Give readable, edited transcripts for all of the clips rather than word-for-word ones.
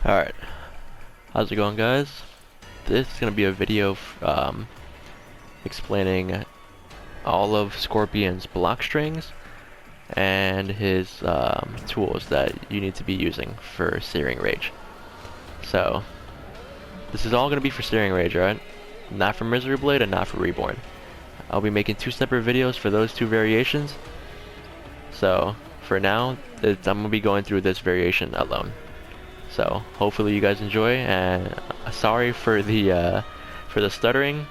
Alright, how's it going, guys? This is going to be a video explaining all of Scorpion's block strings and his tools that you need to be using for Searing Rage. So, this is all going to be for Searing Rage, right? Not for Misery Blade and not for Reborn. I'll be making two separate videos for those two variations. So, for now, I'm going to be going through this variation alone. So hopefully you guys enjoy, and sorry for the stuttering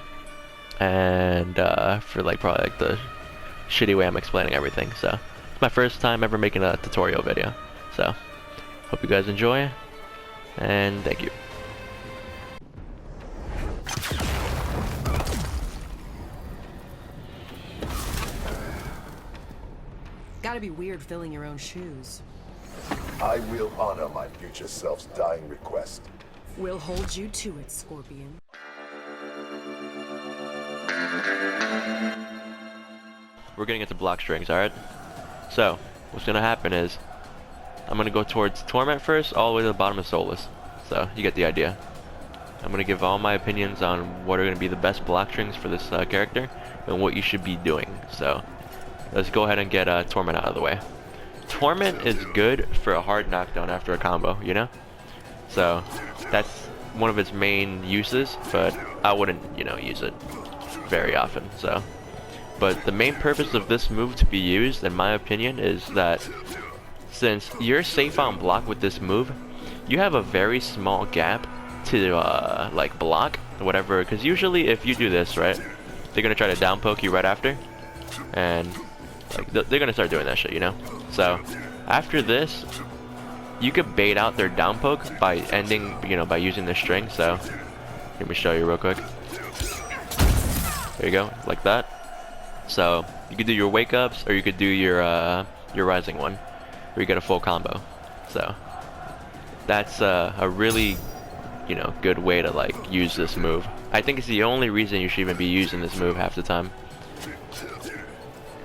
and for probably the shitty way I'm explaining everything. So it's my first time ever making a tutorial video. So hope you guys enjoy, and thank you. Gotta be weird filling your own shoes. I will honor my future self's dying request. We'll hold you to it, Scorpion. We're getting into block strings, alright? So, what's gonna happen is, I'm gonna go towards Torment first, all the way to the bottom of Soulless. So, you get the idea. I'm gonna give all my opinions on what are gonna be the best block strings for this character, and what you should be doing. So, let's go ahead and get Torment out of the way. Torment is good for a hard knockdown after a combo, you know? So, that's one of its main uses, but I wouldn't, use it very often, so. But the main purpose of this move to be used, in my opinion, is that since you're safe on block with this move, you have a very small gap to, block, whatever, because usually if you do this, right, they're gonna try to down poke you right after, and they're gonna start doing that shit, you know? So, after this, you could bait out their down poke by ending, by using the string. So, let me show you real quick. There you go, like that. So, you could do your wake ups, or you could do your rising one, where you get a full combo. So, that's a really, good way to use this move. I think it's the only reason you should even be using this move half the time.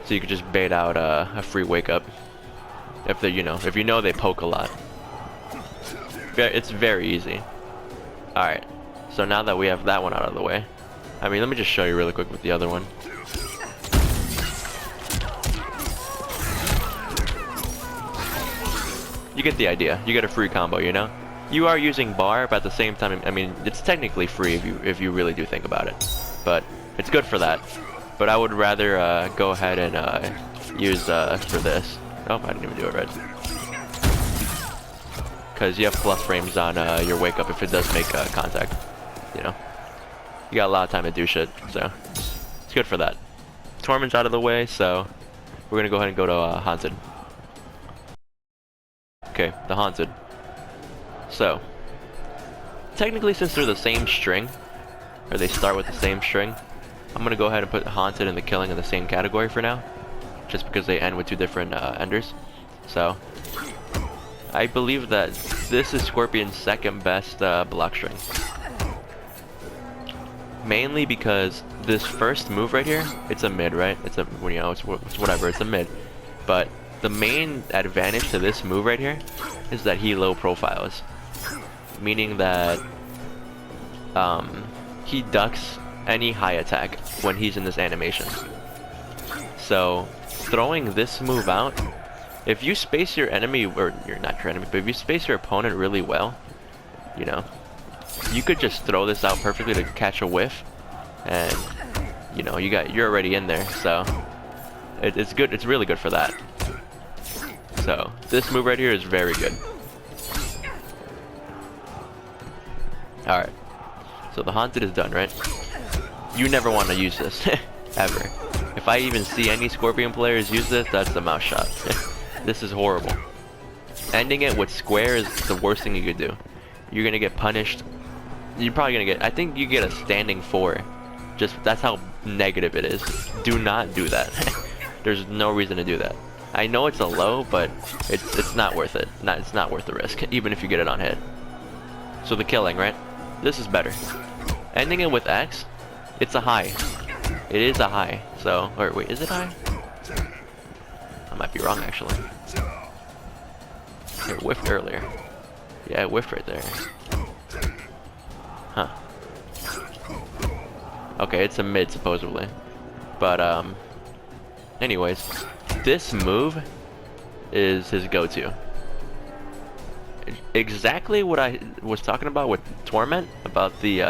So you could just bait out a free wake up if they, if they poke a lot. It's very easy. All right. So now that we have that one out of the way, let me just show you really quick with the other one. You get the idea. You get a free combo, You are using bar, but at the same time, it's technically free if you really do think about it. But it's good for that. But I would rather go ahead and use for this. Oh, I didn't even do it right. Because you have plus frames on your wake up if it does make contact. You got a lot of time to do shit, so it's good for that. Torment's out of the way, so we're gonna go ahead and go to Haunted. Okay, the Haunted. So technically, since they're the same string, or they start with the same string, I'm gonna go ahead and put Haunted and the Killing in the same category for now, just because they end with two different enders. So, I believe that this is Scorpion's second best block string. Mainly because this first move right here, it's a mid, right? It's whatever, it's a mid. But the main advantage to this move right here is that he low profiles, meaning that he ducks any high attack when he's in this animation. So throwing this move out, if you space your enemy, or you're not your enemy, but if you space your opponent really well, you could just throw this out perfectly to catch a whiff, and you're already in there. So it's good. It's really good for that. So this move right here is very good. All right. So the Haunted is done, right? You never want to use this, ever. If I even see any Scorpion players use this, that's the mouse shot. This is horrible. Ending it with square is the worst thing you could do. You're gonna get punished. You're probably gonna get, I think you get a standing 4. That's how negative it is. Do not do that. There's no reason to do that. I know it's a low, but it's not worth it. It's not worth the risk, even if you get it on hit. So the Killing, right? This is better. Ending it with X, it's a high. It is a high. So, or wait, is it high? I might be wrong actually. It whiffed earlier. Yeah, I whiffed right there. Huh. Okay, it's a mid supposedly. But anyways, this move is his go-to. Exactly what I was talking about with Torment, about the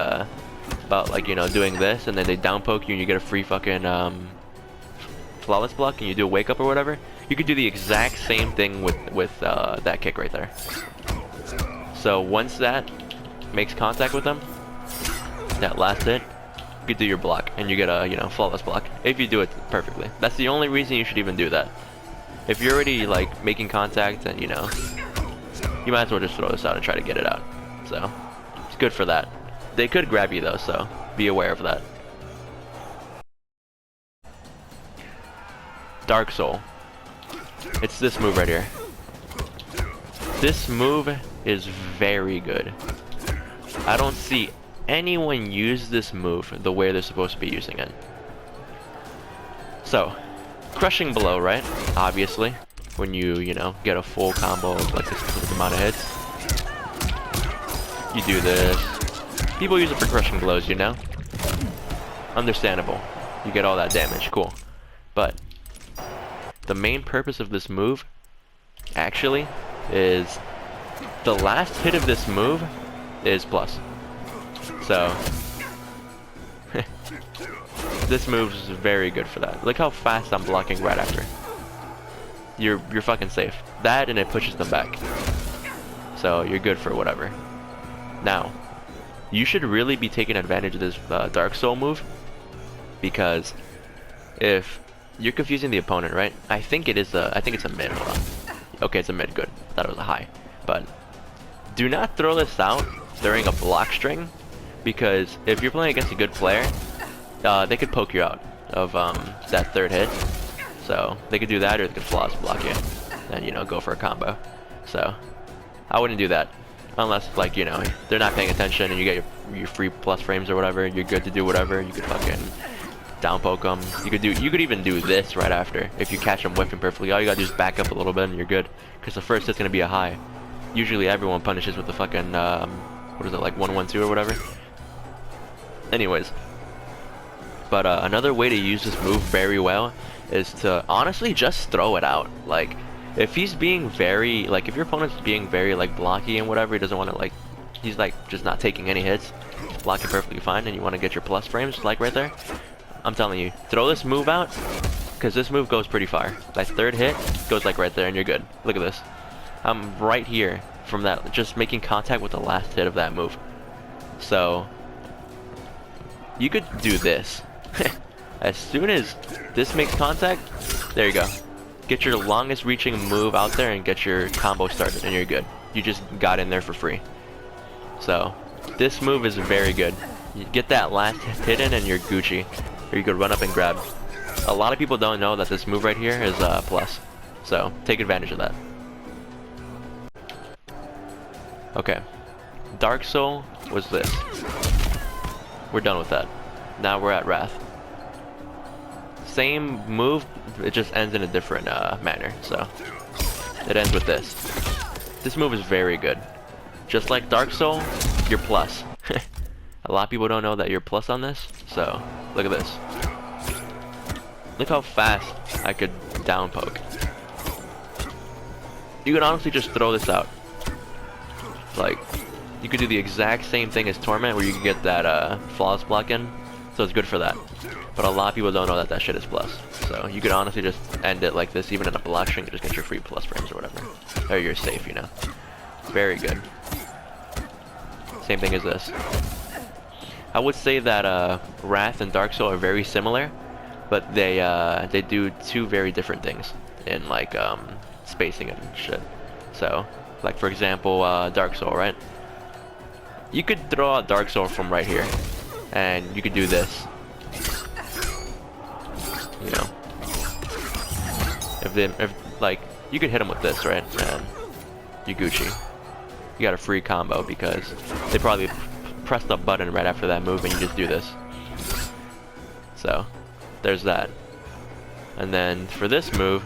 about, like, you know, doing this and then they down poke you and you get a free fucking flawless block and you do a wake up or whatever. You could do the exact same thing with that kick right there. So once that makes contact with them, that last hit, you could do your block and you get a, you know, flawless block if you do it perfectly. That's the only reason you should even do that. If you're already like making contact, and you know, you might as well just throw this out and try to get it out. So it's good for that. They could grab you though, so be aware of that. Dark Soul. It's this move right here. This move is very good. I don't see anyone use this move the way they're supposed to be using it. So, crushing blow, right? Obviously, when you know, get a full combo of like a specific amount of hits. You do this. People use it for crushing blows, you know? Understandable. You get all that damage, cool. But the main purpose of this move actually is the last hit of this move is plus. So this move is very good for that. Look how fast I'm blocking right after. You're fucking safe. That and it pushes them back. So you're good for whatever. Now, you should really be taking advantage of this Dark Soul move, because if you're confusing the opponent, right? I think it's a mid. Hold on. Okay, it's a mid. Good. Thought it was a high. But do not throw this out during a block string, because if you're playing against a good player, they could poke you out of that third hit. So they could do that, or they could flawless block you, and you know, go for a combo. So I wouldn't do that unless, like, you know, they're not paying attention and you get your free plus frames or whatever. You're good to do whatever. You could fucking down poke them. You could even do this right after if you catch them whiffing perfectly. All you gotta do is back up a little bit and you're good, because the first hit's gonna be a high. Usually everyone punishes with the fucking what is it, like 1-1-2 or whatever. Anyways, but another way to use this move very well is to honestly just throw it out. Like, if he's being very, like, if your opponent's being very like blocky and whatever, he doesn't want to, like, he's like just not taking any hits, blocking perfectly fine, and you want to get your plus frames like right there, I'm telling you, throw this move out, because this move goes pretty far. That third hit goes like right there and you're good. Look at this. I'm right here from that, just making contact with the last hit of that move. So you could do this. As soon as this makes contact, there you go. Get your longest reaching move out there and get your combo started and you're good. You just got in there for free. So this move is very good. You get that last hit in and you're Gucci. Or you could run up and grab. A lot of people don't know that this move right here is plus. So take advantage of that. Okay. Dark Soul was this. We're done with that. Now we're at Wrath. Same move, it just ends in a different manner. So it ends with this. This move is very good. Just like Dark Soul, you're plus. A lot of people don't know that you're plus on this. So look at this. Look how fast I could down poke. You could honestly just throw this out. Like, you could do the exact same thing as Torment, where you can get that flawless block in. So it's good for that. But a lot of people don't know that that shit is plus. So you could honestly just end it like this, even in a block string, you just get your free plus frames or whatever. Or you're safe, you know. Very good. Same thing as this. I would say that Wrath and Dark Soul are very similar, but they do two very different things in, like, spacing and shit. So, like, for example, Dark Soul, right? You could throw out Dark Soul from right here, and you could do this. You know, if like, you could hit them with this, right? And you Gucci. You got a free combo because they probably press the button right after that move, and you just do this. So there's that. And then for this move,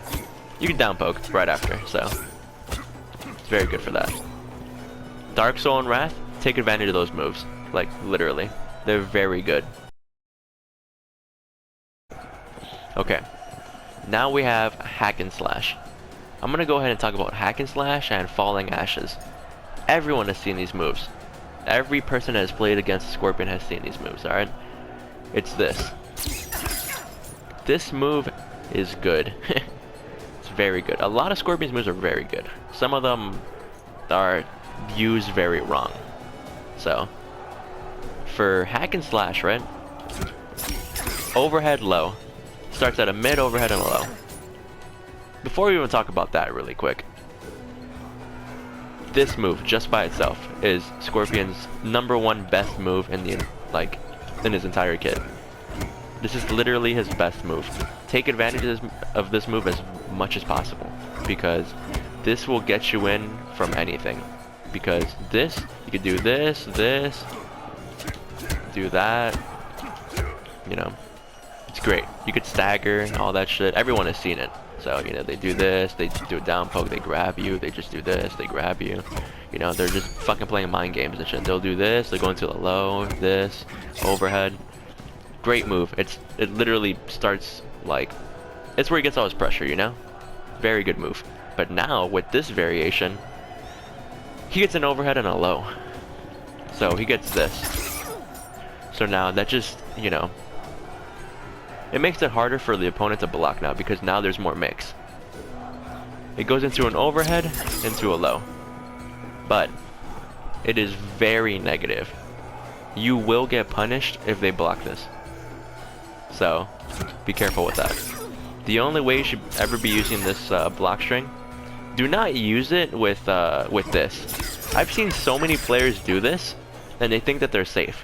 you can down poke right after. So it's very good for that. Dark Soul and Wrath, take advantage of those moves. Like, literally. They're very good. Okay. Now we have Hack and Slash. I'm gonna go ahead and talk about Hack and Slash and Falling Ashes. Everyone has seen these moves. Every person that has played against Scorpion has seen these moves, alright? It's this. This move is good. It's very good. A lot of Scorpion's moves are very good. Some of them are used very wrong. So, for Hack and Slash, right? Overhead low. Starts at a mid, overhead, and a low. Before we even talk about that really quick, this move just by itself is Scorpion's #1 best move in the in his entire kit. This is literally his best move. Take advantage of this move as much as possible, because this will get you in from anything. Because this, you could do this, do that, you know, it's great. You could stagger and all that shit. Everyone has seen it. So, you know, they do this, they do a down poke, they grab you, they just do this, they grab you. You know, they're just fucking playing mind games and shit. They'll do this, they go into the low, this, overhead. Great move. It literally starts like, it's where he gets all his pressure, you know? Very good move. But now, with this variation, he gets an overhead and a low. So he gets this. So now that just, you know, it makes it harder for the opponent to block now, because now there's more mix. It goes into an overhead, into a low. But it is very negative. You will get punished if they block this. So be careful with that. The only way you should ever be using this block string, do not use it with this. I've seen so many players do this and they think that they're safe.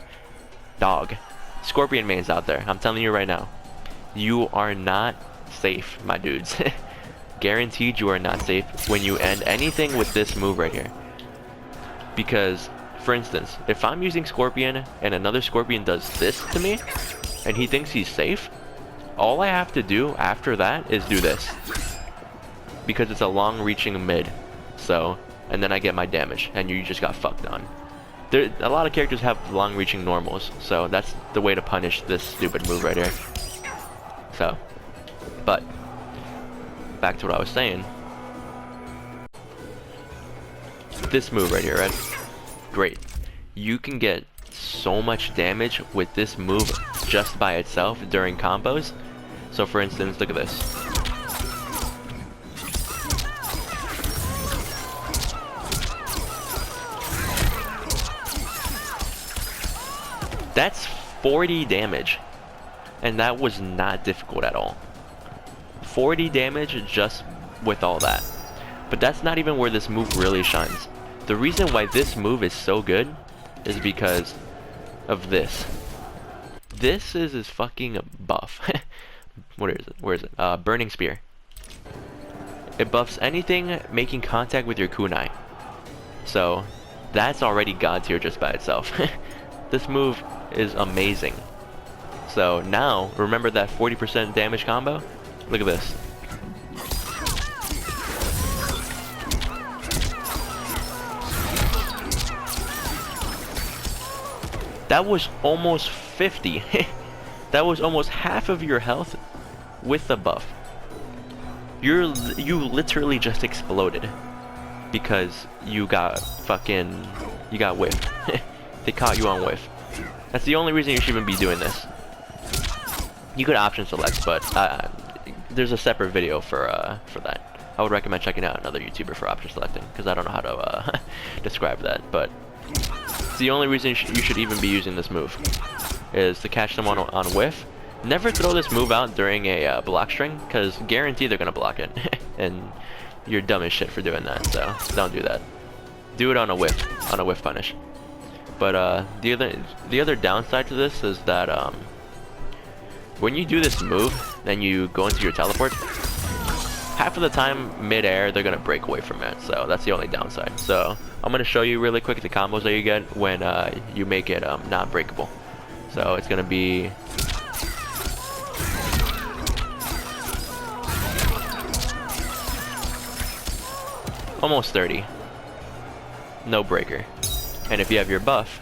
Dog. Scorpion mains out there, I'm telling you right now. You are not safe, my dudes. Guaranteed you are not safe when you end anything with this move right here. Because, for instance, if I'm using Scorpion and another Scorpion does this to me, and he thinks he's safe, all I have to do after that is do this. Because it's a long-reaching mid. So, and then I get my damage, and you just got fucked on. A lot of characters have long-reaching normals, so that's the way to punish this stupid move right here. So, but back to what I was saying. This move right here, right? Great. You can get so much damage with this move just by itself during combos. So for instance, look at this. That's 40 damage. And that was not difficult at all. 40 damage just with all that. But that's not even where this move really shines. The reason why this move is so good is because of this. This is his fucking buff. What is it? Where is it? Burning Spear. It buffs anything making contact with your kunai. So that's already god tier just by itself. This move is amazing. So now, remember that 40% damage combo? Look at this. That was almost 50. That was almost half of your health with the buff. You literally just exploded because you got whiffed. They caught you on whiff. That's the only reason you should even be doing this. You could option select, but there's a separate video for that. I would recommend checking out another YouTuber for option selecting, because I don't know how to describe that. But it's the only reason you should even be using this move is to catch them on whiff. Never throw this move out during a block string, because guaranteed they're gonna block it, and you're dumb as shit for doing that. So don't do that. Do it on a whiff punish. But the other downside to this is that when you do this move, then you go into your teleport, half of the time mid-air they're gonna break away from it. So that's the only downside. So I'm gonna show you really quick the combos that you get when you make it not breakable. So it's gonna be almost 30. No breaker. And if you have your buff,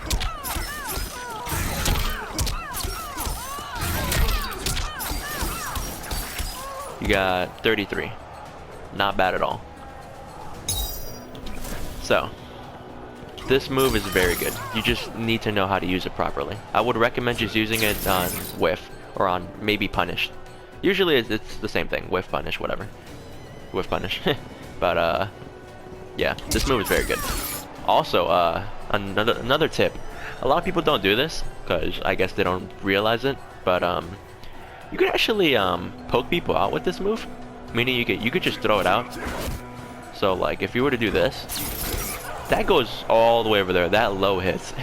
you got 33. Not bad at all. So, this move is very good. You just need to know how to use it properly. I would recommend just using it on whiff or on maybe punished. Usually it's the same thing, whiff, punish, whatever. Whiff, punish. But yeah, this move is very good. Also, another tip. A lot of people don't do this because I guess they don't realize it, but you can actually poke people out with this move. Meaning you could just throw it out. So like if you were to do this, that goes all the way over there. That low hits.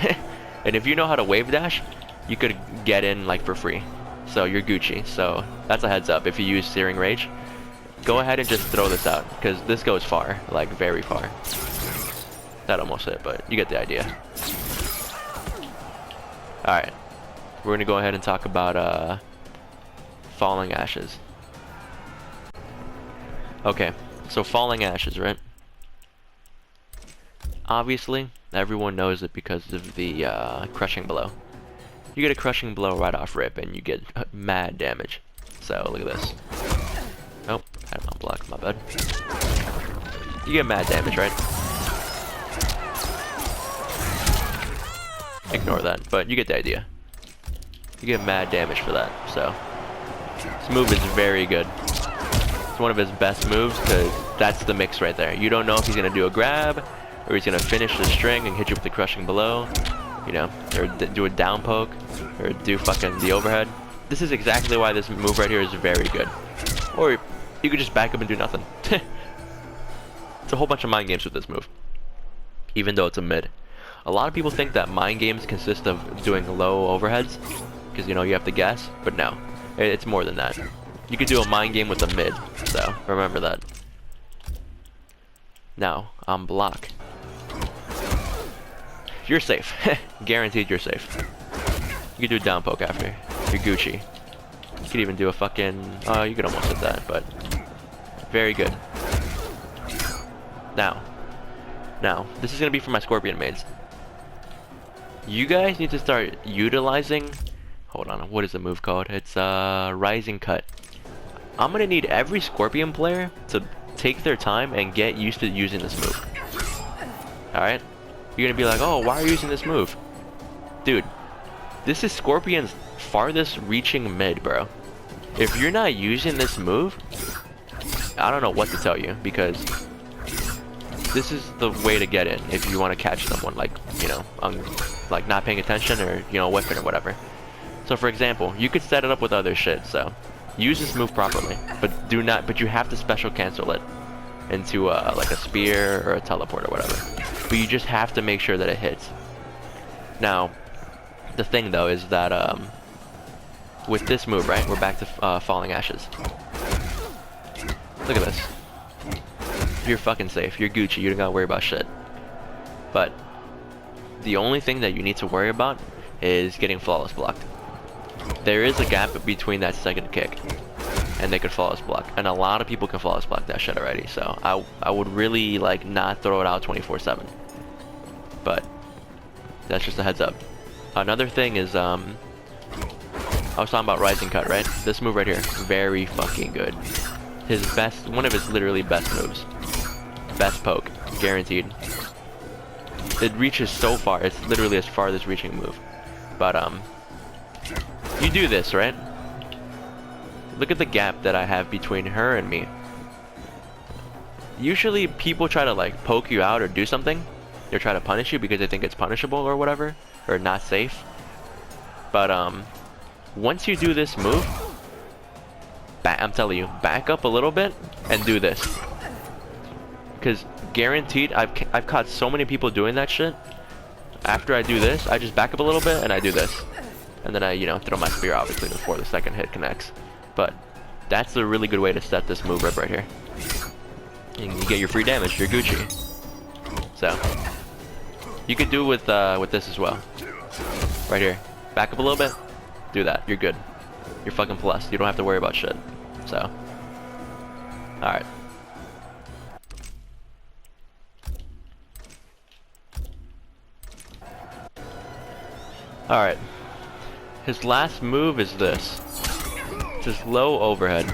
And if you know how to wave dash, you could get in like for free. So you're Gucci. So that's a heads up. If you use Searing Rage, go ahead and just throw this out because this goes far, like very far. That almost hit, but you get the idea. All right, we're gonna go ahead and talk about Falling Ashes. Okay, so Falling Ashes, right? Obviously, everyone knows it because of the Crushing Blow. You get a Crushing Blow right off rip, and you get mad damage. So, look at this. Oh, had him on block, my bad. You get mad damage, right? Ignore that, but you get the idea. You get mad damage for that, so... This move is very good. It's one of his best moves, because that's the mix right there. You don't know if he's going to do a grab, or he's going to finish the string and hit you with the Crushing Blow, you know, or do a down poke, or do fucking the overhead. This is exactly why this move right here is very good. Or you could just back up and do nothing. It's a whole bunch of mind games with this move, even though it's a mid. A lot of people think that mind games consist of doing low overheads, because, you know, you have to guess, but no. It's more than that. You could do a mind game with a mid, so remember that. Now, on block. You're safe. Guaranteed you're safe. You could do a down poke after. You're Gucci. You could even do a fucking... Oh, you could almost hit that, but... Very good. Now, this is going to be for my Scorpion maids. You guys need to start utilizing... Hold on, what is the move called? It's Rising Cut. I'm gonna need every Scorpion player to take their time and get used to using this move. Alright? You're gonna be like, oh, why are you using this move? Dude, this is Scorpion's farthest reaching mid, bro. If you're not using this move, I don't know what to tell you, because this is the way to get in if you want to catch someone, like, you know, like not paying attention or, you know, whipping or whatever. So for example, you could set it up with other shit, so use this move properly, but you have to special cancel it into like a spear or a teleport or whatever. But you just have to make sure that it hits. Now, the thing though is that with this move, right, we're back to Falling Ashes. Look at this. You're fucking safe. You're Gucci. You don't gotta worry about shit. But the only thing that you need to worry about is getting flawless blocked. There is a gap between that second kick, and they could flawless block, and a lot of people can flawless block that shit already. So I would really like not throw it out 24/7. But that's just a heads up. Another thing is I was talking about Rising Cut, right? This move right here, very fucking good. One of his literally best moves. Best poke, guaranteed. It reaches so far, it's literally his farthest reaching move. But you do this, right? Look at the gap that I have between her and me. Usually people try to like poke you out or do something. They try to punish you because they think it's punishable or whatever, or not safe. But once you do this move, I'm telling you, back up a little bit and do this. Because guaranteed, I've caught so many people doing that shit. After I do this, I just back up a little bit and I do this. And then I, you know, throw my spear obviously before the second hit connects. But that's a really good way to set this move up right here. And you get your free damage, you're Gucci. So you could do with this as well. Right here. Back up a little bit, do that, you're good. You're fucking plus. You don't have to worry about shit. So alright. Alright. His last move is this. It's his low overhead.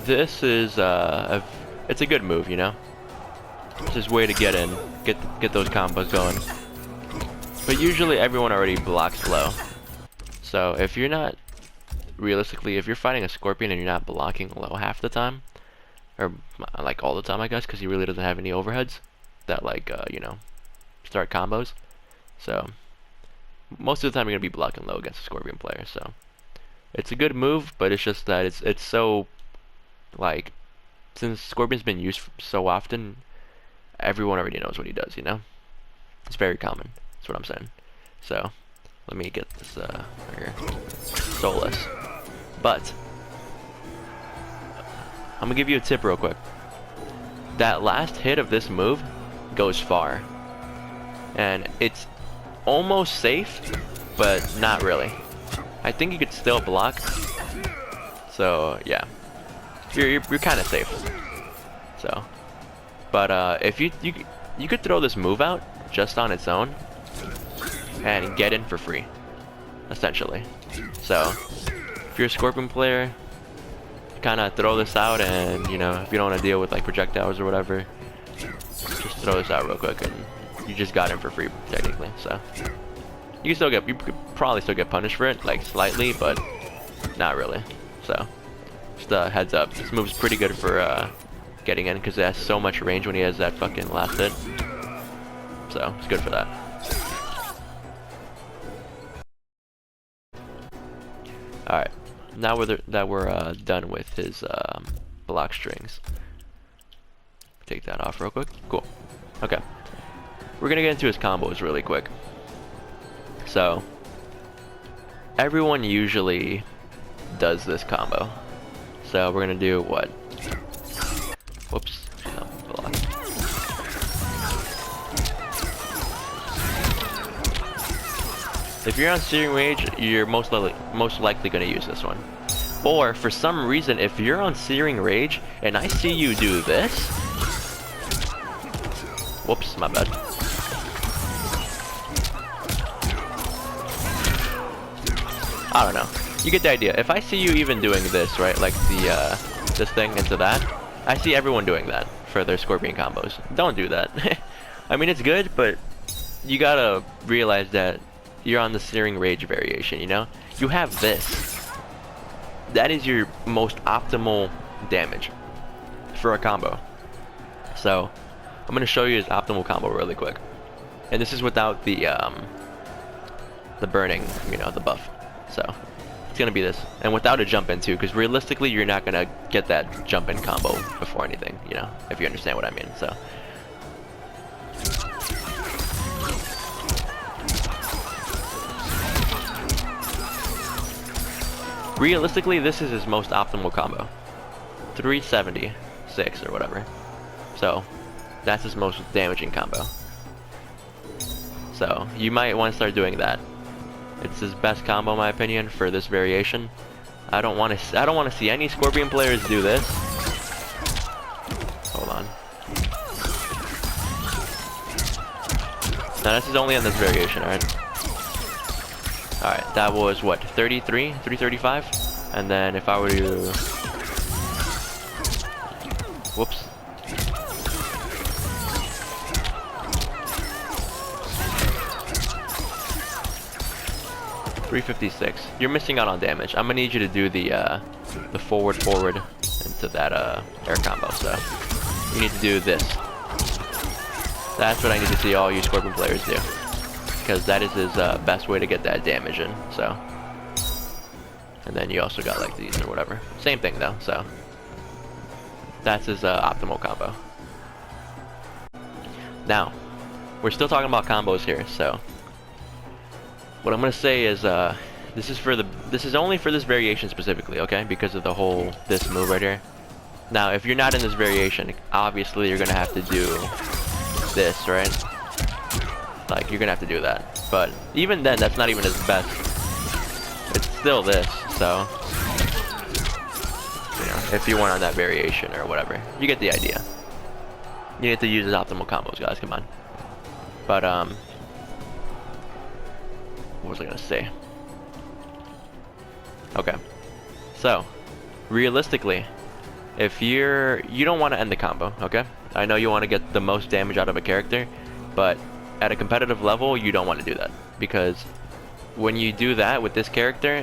This is, it's a good move, you know? It's his way to get in. Get those combos going. But usually everyone already blocks low. So if you're not, realistically, if you're fighting a Scorpion and you're not blocking low half the time, or like all the time I guess, because he really doesn't have any overheads that like, you know, start combos. So most of the time you're going to be blocking low against a Scorpion player, so it's a good move, but it's just that it's so, like, since Scorpion's been used so often, everyone already knows what he does, you know? It's very common, that's what I'm saying. So, let me get this, right here. Soulless. But, I'm gonna give you a tip real quick. That last hit of this move goes far. And it's almost safe, but not really. I think you could still block. So, yeah. You're kind of safe. So, but if you could throw this move out just on its own and get in for free, essentially. So if you're a Scorpion player, kind of throw this out, and you know, if you don't want to deal with like projectiles or whatever, just throw this out real quick, and you just got in for free technically. So you could probably still get punished for it, like slightly, but not really. So just a heads up. This move's pretty good for getting in, because it has so much range when he has that fucking last hit. So it's good for that. Alright, now that we're done with his block strings. Take that off real quick. Cool. Okay. We're gonna get into his combos really quick. So everyone usually does this combo. So we're gonna do what? Whoops. No, block. If you're on Searing Rage, you're most likely gonna use this one. Or for some reason, if you're on Searing Rage and I see you do this, whoops, my bad. I don't know. You get the idea. If I see you even doing this, right, like the this thing into that, I see everyone doing that for their Scorpion combos. Don't do that. I mean, it's good, but you gotta realize that you're on the Searing Rage variation, you know? You have this. That is your most optimal damage for a combo. So, I'm gonna show you his optimal combo really quick. And this is without the burning, you know, the buff. So, it's gonna be this. And without a jump in too, because realistically, you're not gonna get that jump in combo before anything, you know, if you understand what I mean, so. Realistically, this is his most optimal combo. 376 or whatever. So, that's his most damaging combo. So, you might want to start doing that. It's his best combo in my opinion for this variation. I don't want to see any Scorpion players do this. Hold on. Now this is only on this variation, alright? Alright, that was what, 33? 335? And then if I were to... Whoops. $356. You're missing out on damage. I'm gonna need you to do the forward into that air combo. So you need to do this. That's what I need to see all you Scorpion players do, because that is his best way to get that damage in. So, and then you also got like these or whatever. Same thing though. So that's his optimal combo. Now we're still talking about combos here. So what I'm gonna say is this is only for this variation specifically, okay? Because of the whole this move right here. Now, if you're not in this variation, obviously you're gonna have to do this, right? Like you're gonna have to do that. But even then, that's not even his best. It's still this. So, you know, if you weren't on that variation or whatever, you get the idea. You need to use his optimal combos, guys. Come on. But what was I gonna say? Okay, so realistically, if you don't want to end the combo, okay? I know you want to get the most damage out of a character, but at a competitive level, you don't want to do that, because when you do that with this character,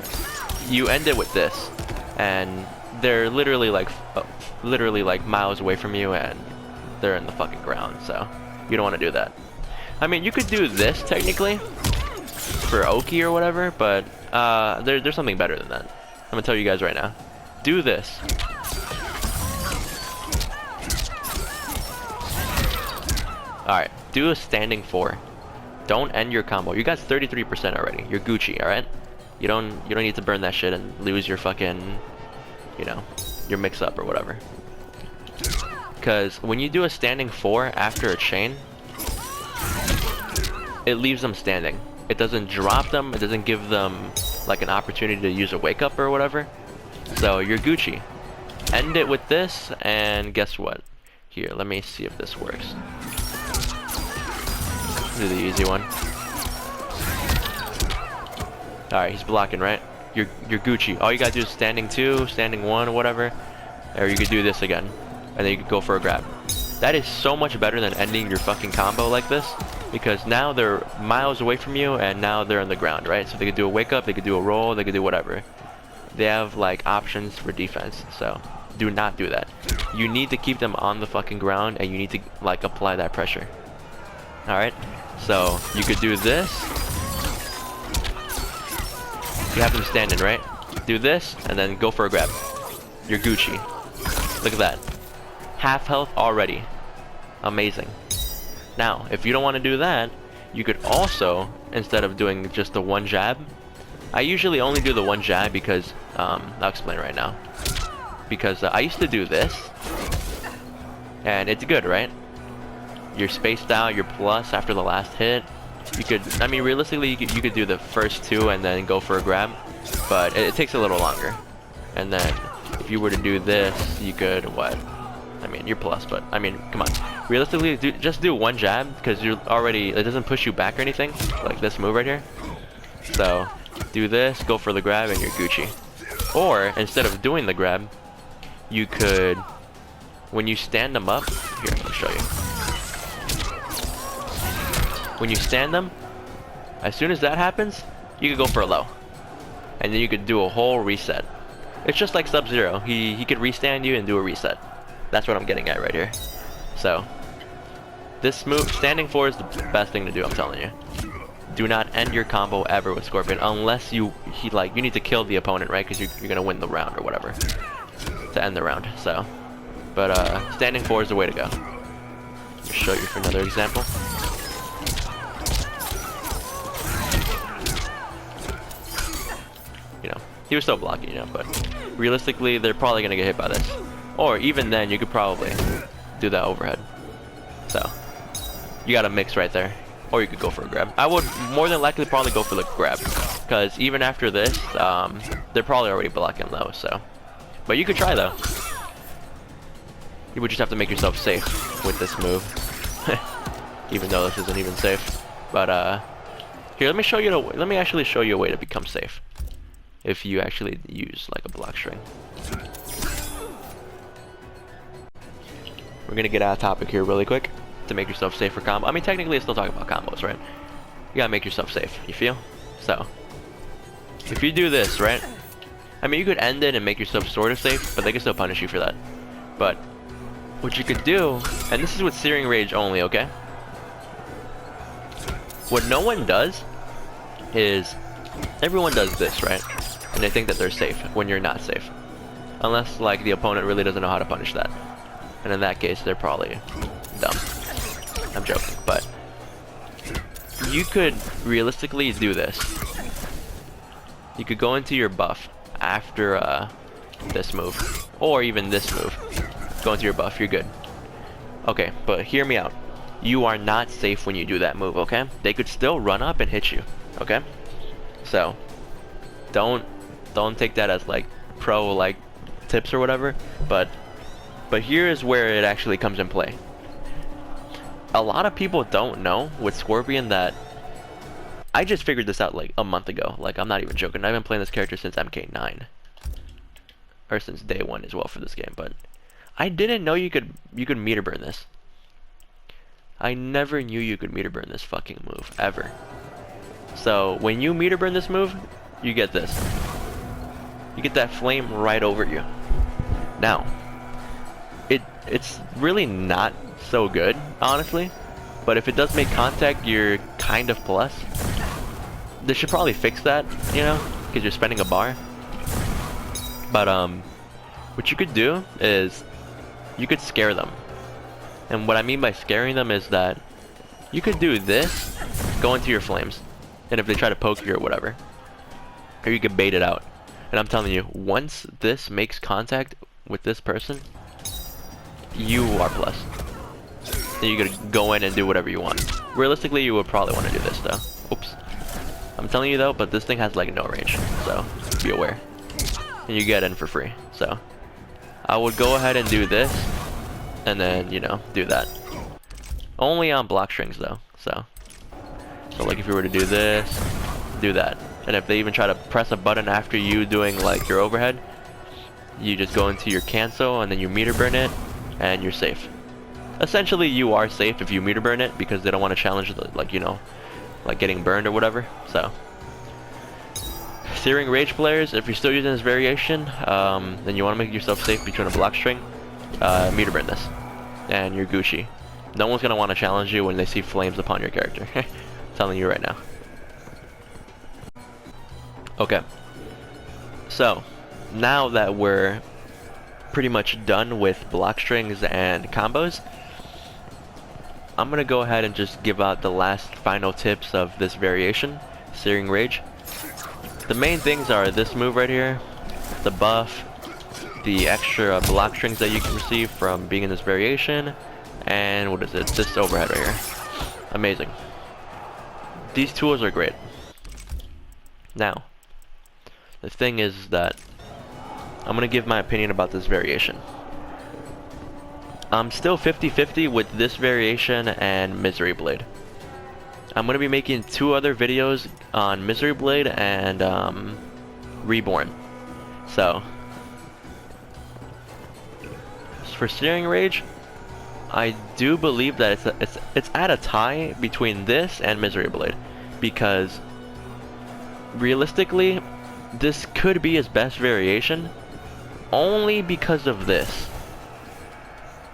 you end it with this, and they're literally like miles away from you, and they're in the fucking ground. So you don't want to do that. I mean, you could do this technically for Oki or whatever, but there's something better than that. I'm gonna tell you guys right now. Do this. Alright, do a standing 4. Don't end your combo. You got 33% already. You're Gucci, alright? You don't need to burn that shit and lose your fucking, you know, your mix up or whatever. Because when you do a standing 4 after a chain, it leaves them standing. It doesn't drop them, it doesn't give them like an opportunity to use a wake up or whatever. So you're Gucci. End it with this, and guess what? Here, let me see if this works. Do the easy one. Alright, he's blocking, right? You're Gucci. All you gotta do is standing 2, standing 1, or whatever. Or you could do this again. And then you could go for a grab. That is so much better than ending your fucking combo like this. Because now they're miles away from you, and now they're on the ground, right? So they could do a wake up, they could do a roll, they could do whatever. They have like options for defense, so do not do that. You need to keep them on the fucking ground, and you need to like apply that pressure. Alright? So you could do this. You have them standing, right? Do this, and then go for a grab. You're Gucci. Look at that. Half health already. Amazing. Now, if you don't want to do that, you could also, instead of doing just the one jab, I usually only do the one jab because, I'll explain right now. Because I used to do this, and it's good, right? You're spaced out, you're plus after the last hit. You could, I mean, realistically, you could do the first 2 and then go for a grab, but it takes a little longer. And then, if you were to do this, you could, what? I mean, you're plus, but, I mean, come on. Realistically, just do one jab, because you're already, it doesn't push you back or anything, like this move right here. So, do this, go for the grab, and you're Gucci. Or, instead of doing the grab, you could, when you stand them up, here, let me show you. When you stand them, as soon as that happens, you could go for a low. And then you could do a whole reset. It's just like Sub-Zero. He could restand you and do a reset. That's what I'm getting at right here. So, this move, standing 4 is the best thing to do, I'm telling you. Do not end your combo ever with Scorpion unless you need to kill the opponent, right? Because you're gonna win the round or whatever to end the round. So, but standing 4 is the way to go. I'll show you for another example. You know, he was still blocking, you know, but realistically, they're probably gonna get hit by this. Or even then, you could probably do that overhead. So, you got a mix right there. Or you could go for a grab. I would more than likely probably go for the grab. Because even after this, they're probably already blocking low, so. But you could try though. You would just have to make yourself safe with this move. Even though this isn't even safe. But, here, let me show you, let me actually show you a way to become safe. If you actually use like a block string. We're gonna get out of topic here really quick to make yourself safe for combo. I mean, technically it's still talking about combos, right? You gotta make yourself safe, you feel? So, if you do this, right? I mean, you could end it and make yourself sort of safe, but they can still punish you for that. But, what you could do, and this is with Searing Rage only, okay? What no one does is, everyone does this, right? And they think that they're safe when you're not safe. Unless, like, the opponent really doesn't know how to punish that. And in that case, they're probably dumb. I'm joking, but you could realistically do this. You could go into your buff after this move, or even this move. Go into your buff, you're good. Okay, but hear me out. You are not safe when you do that move, okay? They could still run up and hit you, okay? So, don't take that as like pro like tips or whatever, but here is where it actually comes in play. A lot of people don't know with Scorpion that I just figured this out like a month ago. Like, I'm not even joking. I've been playing this character since MK9. Or since day 1 as well for this game, but I didn't know you could meter burn this. I never knew you could meter burn this fucking move, ever. So, when you meter burn this move, you get this. You get that flame right over you. Now, it's really not so good, honestly. But if it does make contact, you're kind of plus. They should probably fix that, you know, because you're spending a bar. But what you could do is you could scare them. And what I mean by scaring them is that you could do this, go into your flames, and if they try to poke you or whatever, or you could bait it out. And I'm telling you, once this makes contact with this person, you are plus. And you could go in and do whatever you want. Realistically, you would probably want to do this though. Oops. I'm telling you though, but this thing has like no range, so be aware. And you get in for free. So I would go ahead and do this, and then, you know, do that. Only on block strings though. So like if you were to do this, do that. And if they even try to press a button after you doing like your overhead, you just go into your cancel and then you meter burn it, and you're safe. Essentially, you are safe if you meter burn it because they don't want to challenge the, like, you know, like getting burned or whatever. So, Searing Rage players, if you're still using this variation, then you want to make yourself safe between a block string, meter burn this, and you're Gucci. No one's gonna want to challenge you when they see flames upon your character. I'm telling you right now. Okay. So, now that we're pretty much done with block strings and combos, I'm gonna go ahead and just give out the last final tips of this variation, Searing Rage. The main things are this move right here, the buff, the extra block strings that you can receive from being in this variation, and what is it? This overhead right here. Amazing. These tools are great. Now, the thing is that I'm gonna give my opinion about this variation. I'm still 50-50 with this variation and Misery Blade. I'm going to be making 2 other videos on Misery Blade and Reborn. So, for Searing Rage, I do believe that it's at a tie between this and Misery Blade, because realistically, this could be his best variation only because of this.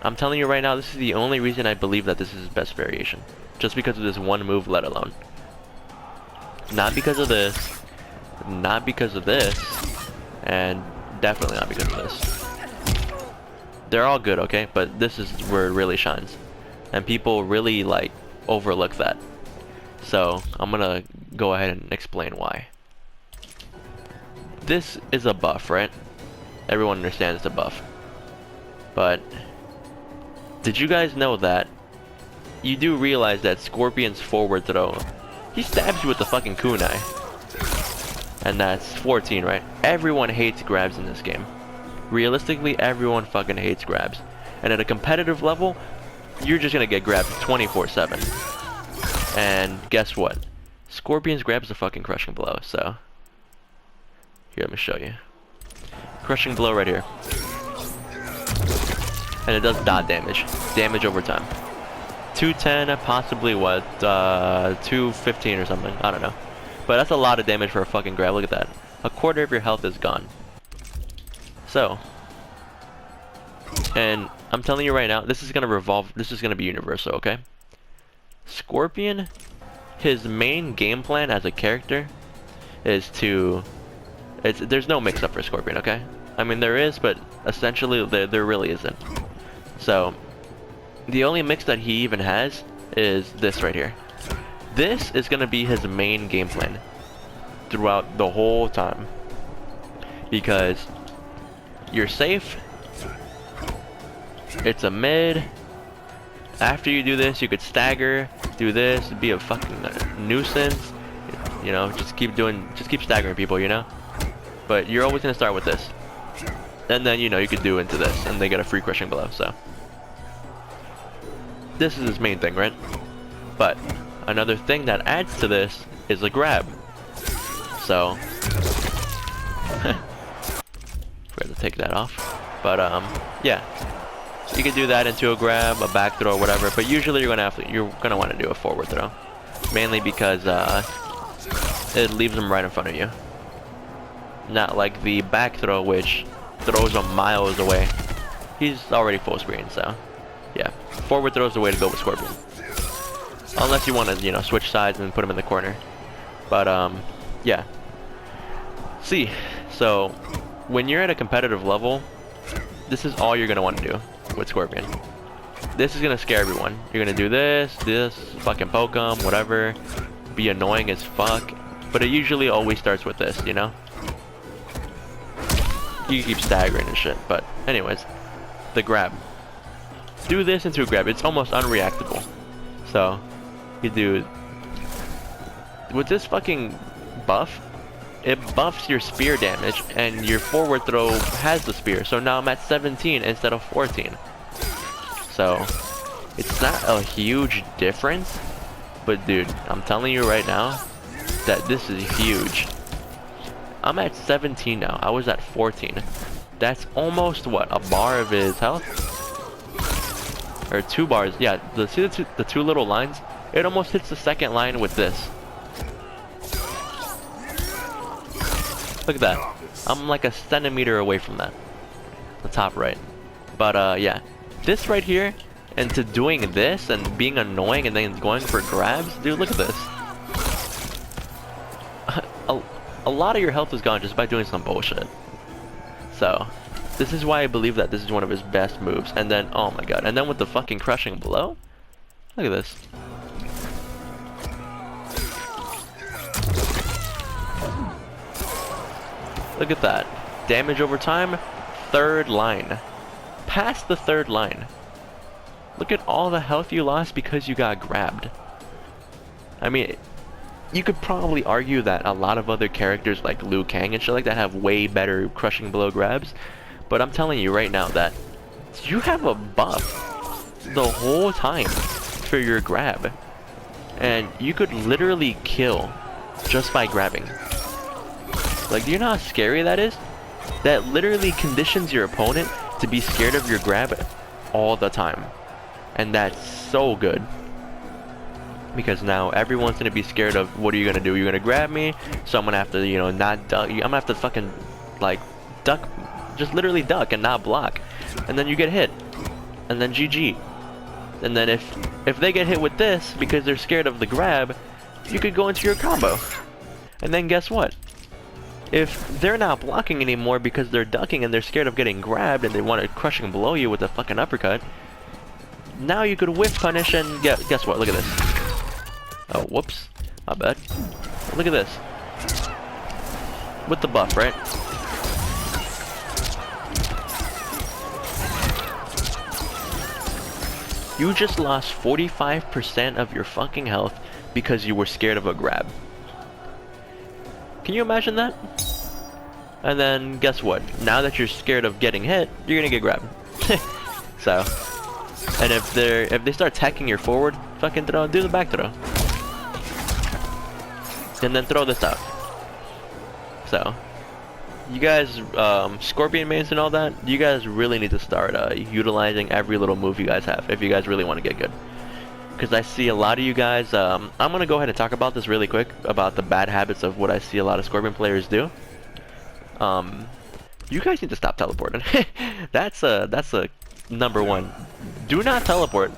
I'm telling you right now, this is the only reason I believe that this is his best variation. Just because of this one move, let alone. Not because of this, not because of this, and definitely not because of this. They're all good, okay? But this is where it really shines. And people really, like, overlook that. So, I'm gonna go ahead and explain why. This is a buff, right? Everyone understands it's a buff. But did you guys know that you do realize that Scorpion's forward throw, he stabs you with the fucking kunai? And that's 14, right? Everyone hates grabs in this game. Realistically, everyone fucking hates grabs. And at a competitive level, you're just gonna get grabbed 24/7. And guess what? Scorpion's grab's a fucking crushing blow, so here, let me show you. Crushing blow right here. And it does dot damage. Damage over time. 210, possibly what? 215 or something. I don't know. But that's a lot of damage for a fucking grab. Look at that. A quarter of your health is gone. So, and I'm telling you right now, this is gonna be universal, okay? Scorpion, his main game plan as a character is to, there's no mix-up for Scorpion, okay? I mean, there is, but essentially there really isn't. So, the only mix that he even has is this right here. This is going to be his main game plan throughout the whole time. Because you're safe, it's a mid, after you do this you could stagger, do this, be a fucking nuisance, you know, just keep staggering people, you know? But you're always going to start with this. And then, you know, you could do into this, and they get a free crushing blow, so. This is his main thing, right? But, another thing that adds to this is a grab. So, forgot to take that off. But yeah, you can do that into a grab, a back throw, or whatever. But usually you're gonna want to do a forward throw, mainly because it leaves them right in front of you. Not like the back throw, which throws them miles away. He's already full screen, so yeah. Forward throw is the way to go with Scorpion. Unless you want to, you know, switch sides and put him in the corner. But yeah. See, so when you're at a competitive level, this is all you're gonna want to do with Scorpion. This is gonna scare everyone. You're gonna do this, fucking poke him, whatever. Be annoying as fuck. But it usually always starts with this, you know? You keep staggering and shit. But anyways, the grab. Do this into a grab. It's almost unreactable. So you do with this fucking buff, it buffs your spear damage, and your forward throw has the spear. So now I'm at 17 instead of 14. So it's not a huge difference, but dude, I'm telling you right now that this is huge. I'm at 17 now. I was at 14. That's almost what, a bar of his health? Or 2 bars. Yeah, see the two little lines? It almost hits the second line with this. Look at that. I'm like a centimeter away from that. The top right. But yeah. This right here, and to doing this and being annoying and then going for grabs, dude, look at this. A lot of your health is gone just by doing some bullshit. So, this is why I believe that this is one of his best moves. And then, oh my god, and then with the fucking crushing blow? Look at this. Look at that. Damage over time, 3rd line. Past the 3rd line. Look at all the health you lost because you got grabbed. I mean, you could probably argue that a lot of other characters like Liu Kang and shit like that have way better crushing blow grabs. But I'm telling you right now that you have a buff the whole time for your grab. And you could literally kill just by grabbing. Like, do you know how scary that is? That literally conditions your opponent to be scared of your grab all the time. And that's so good. Because now everyone's gonna be scared of, what are you gonna do? You're gonna grab me, so I'm gonna have to, you know, not duck. I'm gonna have to fucking, like, duck, just literally duck and not block. And then you get hit. And then GG. And then if they get hit with this because they're scared of the grab, you could go into your combo. And then guess what? If they're not blocking anymore because they're ducking and they're scared of getting grabbed and they want to crush and blow you with a fucking uppercut, now you could whiff punish and guess what? Look at this. Oh, whoops. My bad. Look at this. With the buff, right? You just lost 45% of your fucking health because you were scared of a grab. Can you imagine that? And then guess what? Now that you're scared of getting hit, you're gonna get grabbed. So, and if they start attacking your forward fucking throw, do the back throw. And then throw this out. So, you guys, Scorpion mains and all that, you guys really need to start utilizing every little move you guys have if you guys really want to get good. Because I see a lot of you guys, I'm going to go ahead and talk about this really quick, about the bad habits of what I see a lot of Scorpion players do. You guys need to stop teleporting. That's a number one. Do not teleport.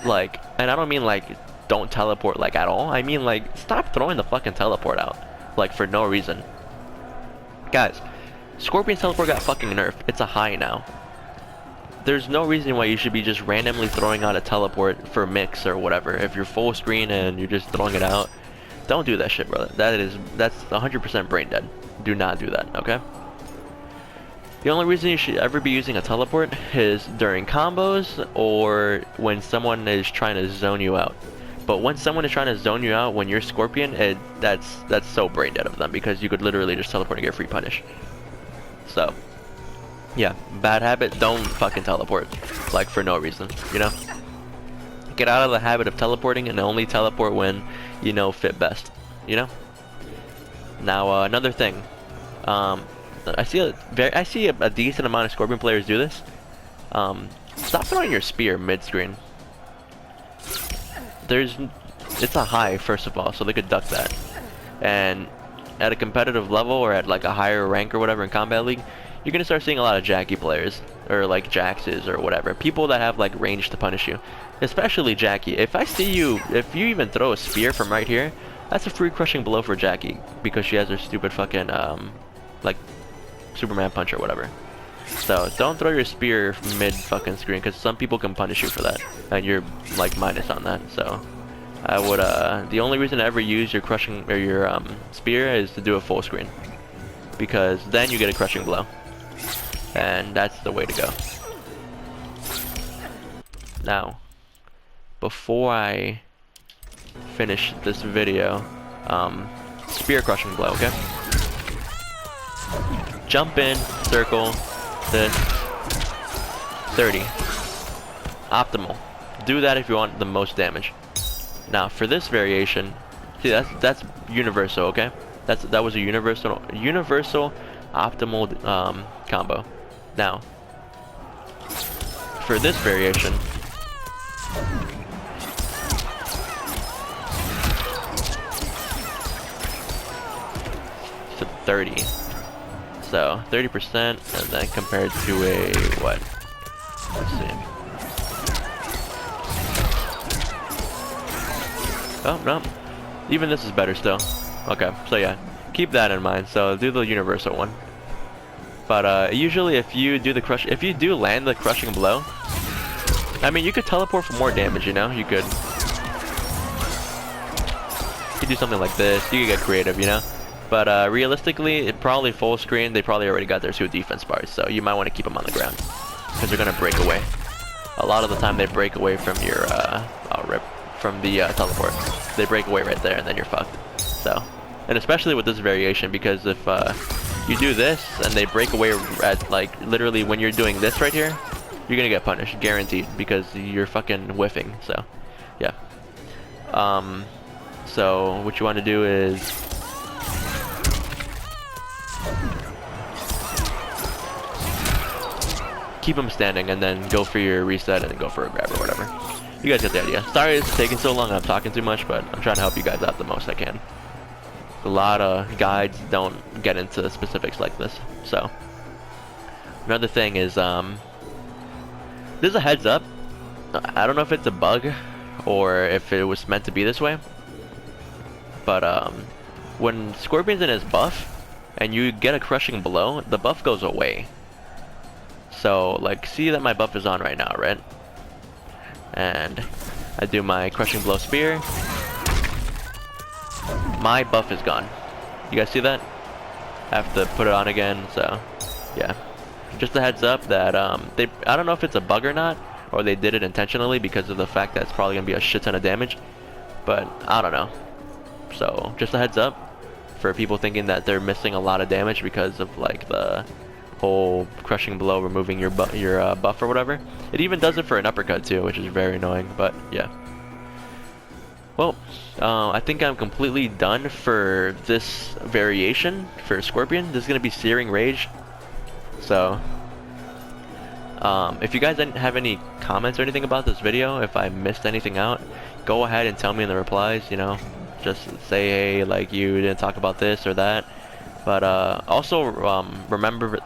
Like, and I don't mean like, don't teleport like at all. I mean like, stop throwing the fucking teleport out. Like, for no reason. Guys, Scorpion's teleport got fucking nerfed. It's a high now. There's no reason why you should be just randomly throwing out a teleport for mix or whatever. If you're full screen and you're just throwing it out, don't do that shit, brother. That's 100% brain dead. Do not do that, okay? The only reason you should ever be using a teleport is during combos or when someone is trying to zone you out. But when someone is trying to zone you out when you're Scorpion, that's so brain dead of them, because you could literally just teleport and get free punish. So, yeah, bad habit, don't fucking teleport, like, for no reason, you know? Get out of the habit of teleporting and only teleport when you know fit best. you know. Now another thing, I see a decent amount of Scorpion players do this. Stop throwing your spear mid-screen. It's a high, first of all, so they could duck that. And at a competitive level or at like a higher rank or whatever in Combat League, you're gonna start seeing a lot of Jackie players or like Jaxes or whatever. People that have like range to punish you, especially Jackie. If you even throw a spear from right here, that's a free crushing blow for Jackie because she has her stupid fucking like Superman punch or whatever. So don't throw your spear mid fucking screen because some people can punish you for that, and you're like minus on that. So I would the only reason to ever use your crushing or your spear is to do a full screen, because then you get a crushing blow, and that's the way to go. Now, before I finish this video, spear crushing blow, okay? Jump in, circle, this, 30. Optimal. Do that if you want the most damage. Now, for this variation, see that's universal, okay? That was a universal optimal combo. Now, for this variation, to 30. So 30%, and then compared to a what? Let's see. Oh no, even this is better still. Okay, so yeah, keep that in mind. So do the universal one. But usually, if you do land the crushing blow, I mean, you could teleport for more damage. You know, you could do something like this. You could get creative, you know. But realistically, it probably full screen. They probably already got their 2 defense bars, so you might want to keep them on the ground because they're gonna break away. A lot of the time, they break away from your from the teleport. They break away right there, and then you're fucked. So, and especially with this variation, because if you do this and they break away at like literally when you're doing this right here, you're gonna get punished, guaranteed, because you're fucking whiffing. So, yeah. So what you want to do is keep them standing and then go for your reset and then go for a grab or whatever. You guys get the idea. Sorry it's taking so long, I'm talking too much, but I'm trying to help you guys out the most I can. A lot of guides don't get into specifics like this. So another thing is there's a heads up. I don't know if it's a bug or if it was meant to be this way, but when Scorpion's in his buff and you get a crushing blow, the buff goes away. So like, see that my buff is on right now, right? And I do my crushing blow spear, my buff is gone. You guys see that? I have to put it on again. So yeah, just a heads up that I don't know if it's a bug or not, or they did it intentionally because of the fact that it's probably gonna be a shit ton of damage, but I don't know. So just a heads up for people thinking that they're missing a lot of damage because of like the whole crushing blow removing your buff or whatever. It even does it for an uppercut too, which is very annoying, but yeah. Well, I think I'm completely done for this variation for Scorpion. This is gonna be Searing Rage. So if you guys didn't have any comments or anything about this video, if I missed anything out, go ahead and tell me in the replies, you know, just say, hey, like, you didn't talk about this or that. But also remember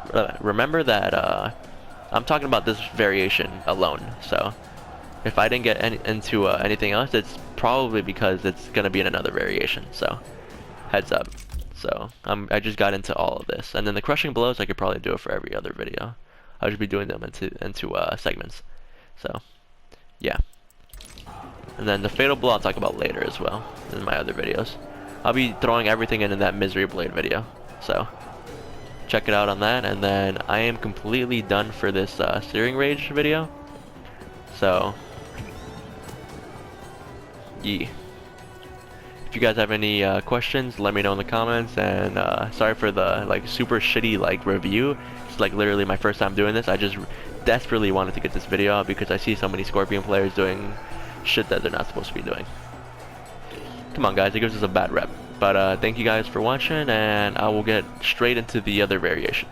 that I'm talking about this variation alone. So if I didn't get into anything else, it's probably because it's gonna be in another variation. So heads up. So I just got into all of this, and then the crushing blows I could probably do it for every other video. I'll just be doing them into segments. So yeah. And then the fatal blow I'll talk about later as well in my other videos. I'll be throwing everything in that Misery Blade video. So check it out on that, and then I am completely done for this Searing Rage video. So yeah. If you guys have any questions, let me know in the comments. And sorry for the like super shitty like review. It's like literally my first time doing this. I just desperately wanted to get this video out because I see so many Scorpion players doing shit that they're not supposed to be doing. Come on guys, it gives us a bad rep. But thank you guys for watching, and I will get straight into the other variation.